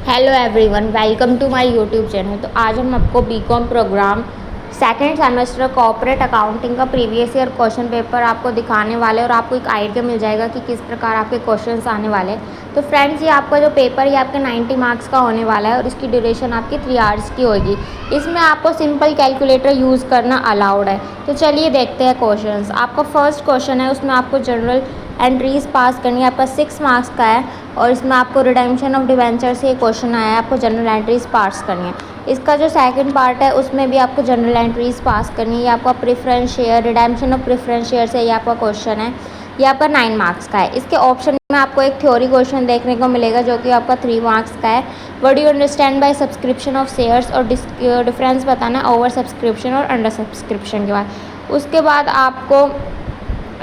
Hello everyone, welcome to my YouTube channel. तो आज हम आपको BCom programme second semester corporate accounting का प्रीवियस ईयर क्वेश्चन पेपर आपको दिखाने वाले और आपको एक आइडिया मिल जाएगा कि किस प्रकार आपके क्वेश्चंस आने वाले हैं। तो फ्रेंड्स, ये आपका जो पेपर है आपका 90 मार्क्स का होने वाला है और इसकी ड्यूरेशन आपकी 3 आवर्स की होगी। इसमें आपको सिंपल कैलकुलेटर यूज़ करना अलाउड है। तो चलिए देखते हैं क्वेश्चंस। आपका फर्स्ट क्वेश्चन है, उसमें आपको जनरल एंट्रीज पास करनी है। आपका 6 मार्क्स का है और इसमें आपको रिडेम्पशन ऑफ डिवेंचर से क्वेश्चन आया है, आपको जनरल एंट्रीज पास करनी है। इसका जो सेकंड पार्ट है उसमें भी आपको जनरल एंट्रीज पास करनी है। ये आपका preference share, redemption of preference share से ये आपका क्वेश्चन है। ये आपका 9 मार्क्स का है। इसके ऑप्शन में आपको एक थ्योरी क्वेश्चन देखने को मिलेगा जो कि आपका 3 मार्क्स का है। What do you understand by subscription of shares, और डिफरेंस बताना है ओवर सब्सक्रिप्शन और अंडर सब्सक्रिप्शन के बाद। उसके बाद आपको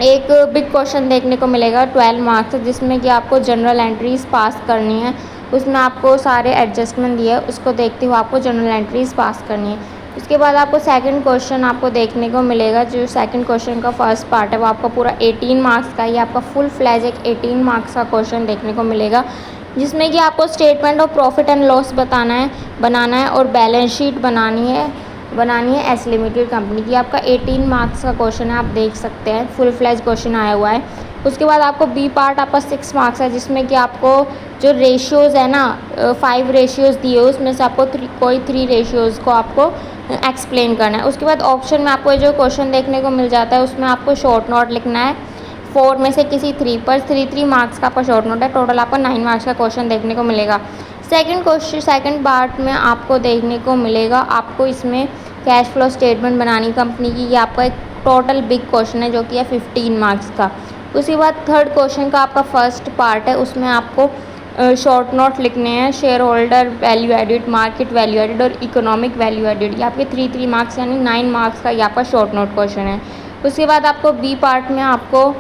एक बिग क्वेश्चन देखने को मिलेगा 12 मार्क्स, जिसमें कि आपको जनरल एंट्रीज पास करनी है। उसमें आपको सारे एडजस्टमेंट दिए, उसको देखते हुए आपको जनरल एंट्रीज पास करनी है। उसके बाद आपको सेकंड क्वेश्चन आपको देखने को मिलेगा। जो सेकंड क्वेश्चन का फर्स्ट पार्ट है वो आपका पूरा 18 मार्क्स का, ये आपका फुल फ्लैज एक 18 मार्क्स का क्वेश्चन देखने को मिलेगा, जिसमें कि आपको statement of profit and loss बनाना है और बैलेंस शीट बनानी है एस लिमिटेड कंपनी की। आपका 18 मार्क्स का क्वेश्चन है, आप देख सकते हैं फुल फ्लैज क्वेश्चन आया हुआ है। उसके बाद आपको बी पार्ट आपका 6 मार्क्स है, जिसमें कि आपको जो रेशियोज़ है ना 5 रेशियोज़ दिए हो, उसमें से आपको कोई 3 रेशियोज़ को आपको एक्सप्लेन करना है। उसके बाद ऑप्शन में आपको जो क्वेश्चन देखने को मिल जाता है उसमें आपको शॉर्ट नोट लिखना है 4 में से किसी 3 पर। 3 मार्क्स का आपका शॉर्ट नोट है। टोटल आपको 9 मार्क्स का क्वेश्चन देखने को मिलेगा। सेकंड पार्ट में आपको देखने को मिलेगा, आपको इसमें कैश फ्लो स्टेटमेंट बनानी कंपनी की। ये आपका एक टोटल बिग क्वेश्चन है जो कि है 15 मार्क्स का। उसके बाद थर्ड क्वेश्चन का आपका फर्स्ट पार्ट है, उसमें आपको शॉर्ट नोट लिखने हैं share holder value added, market value added और इकोनॉमिक वैल्यू एडिड। ये आपके 3 मार्क्स यानी 9 मार्क्स का ये आपका शॉर्ट नोट क्वेश्चन है। उसके बाद आपको बी पार्ट में आपको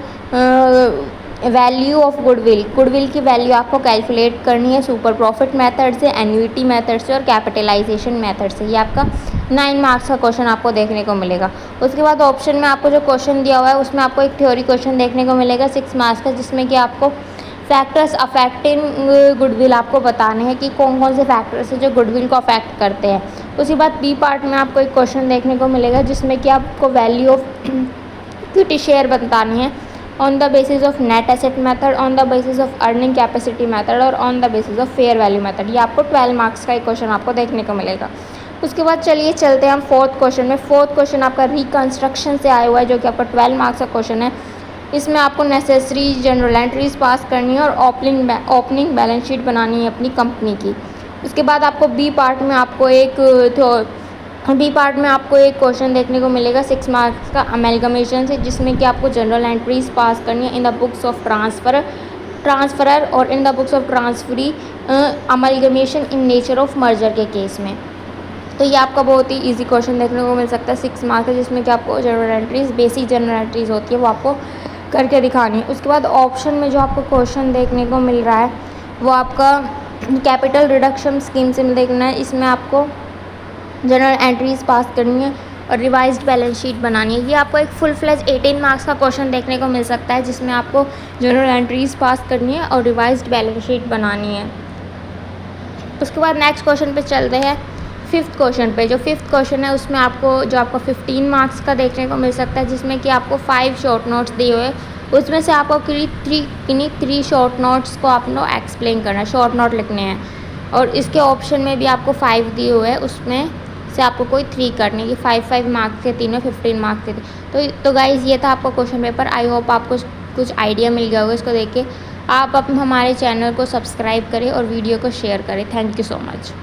वैल्यू ऑफ गुडविल की वैल्यू आपको कैलकुलेट करनी है सुपर प्रॉफिट मेथड से, एन्युइटी मेथड से और कैपिटलाइजेशन मेथड से। ये आपका 9 मार्क्स का क्वेश्चन आपको देखने को मिलेगा। उसके बाद ऑप्शन में आपको जो क्वेश्चन दिया हुआ है उसमें आपको एक थ्योरी क्वेश्चन देखने को मिलेगा 6 मार्क्स का, जिसमें कि आपको फैक्टर्स अफेक्टिंग गुडविल आपको बताने हैं कि कौन कौन से फैक्टर्स हैं जो गुडविल को अफेक्ट करते हैं। उसके बाद बी पार्ट में आपको एक क्वेश्चन देखने को मिलेगा जिसमें कि आपको वैल्यू ऑफ इक्विटी शेयर बतानी है on the basis of net asset method, on the basis of earning capacity method और on the basis of fair value method. ये आपको 12 मार्क्स का एक क्वेश्चन आपको देखने को मिलेगा। उसके बाद चलिए चलते हैं हम फोर्थ क्वेश्चन में। फोर्थ क्वेश्चन आपका रिकंस्ट्रक्शन से आया हुआ है जो कि आपका 12 मार्क्स का क्वेश्चन है। इसमें आपको नेसेसरी जनरल एंट्रीज पास करनी है और ओपनिंग बैलेंस शीट बनानी है अपनी कंपनी की। उसके बाद आपको बी पार्ट में आपको एक क्वेश्चन देखने को मिलेगा 6 मार्क्स का अमेलगमेशन से, जिसमें कि आपको जनरल एंट्रीज पास करनी है in the books of transferor और in the books of transferee amalgamation in nature of merger के केस में। तो ये आपका बहुत ही इजी क्वेश्चन देखने को मिल सकता है 6 मार्क्स है, जिसमें कि आपको general entries basic general entries होती है वो आपको करके दिखानी है। उसके बाद ऑप्शन में जो आपको क्वेश्चन देखने को मिल रहा है वो आपका कैपिटल रिडक्शन स्कीम से देखना है। इसमें आपको जनरल एंट्रीज पास करनी है और रिवाइज्ड बैलेंस शीट बनानी है। ये आपको एक फुल फ्लेज 18 मार्क्स का क्वेश्चन देखने को मिल सकता है, जिसमें आपको जनरल एंट्रीज पास करनी है और रिवाइज्ड बैलेंस शीट बनानी है। उसके बाद नेक्स्ट क्वेश्चन पे चलते हैं फिफ्थ क्वेश्चन पे। जो फिफ्थ क्वेश्चन है उसमें आपको 15 मार्क्स का देखने को मिल सकता है, जिसमें कि आपको 5 शॉर्ट नोट्स दिए हुए, उसमें से आपको किन्हीं 3 शॉर्ट नोट्स को आपको एक्सप्लेन करना है, शॉर्ट नोट लिखने हैं। और इसके ऑप्शन में भी आपको 5 दिए हुए हैं, उसमें से आपको कोई 3 करने की। 5 मार्क्स के तीनों 15 मार्क्स के थे। तो गाइज़ ये था आपका क्वेश्चन पेपर। आई होप आपको कुछ आइडिया मिल गया होगा। इसको देख के आप हमारे चैनल को सब्सक्राइब करें और वीडियो को शेयर करें। Thank you so much.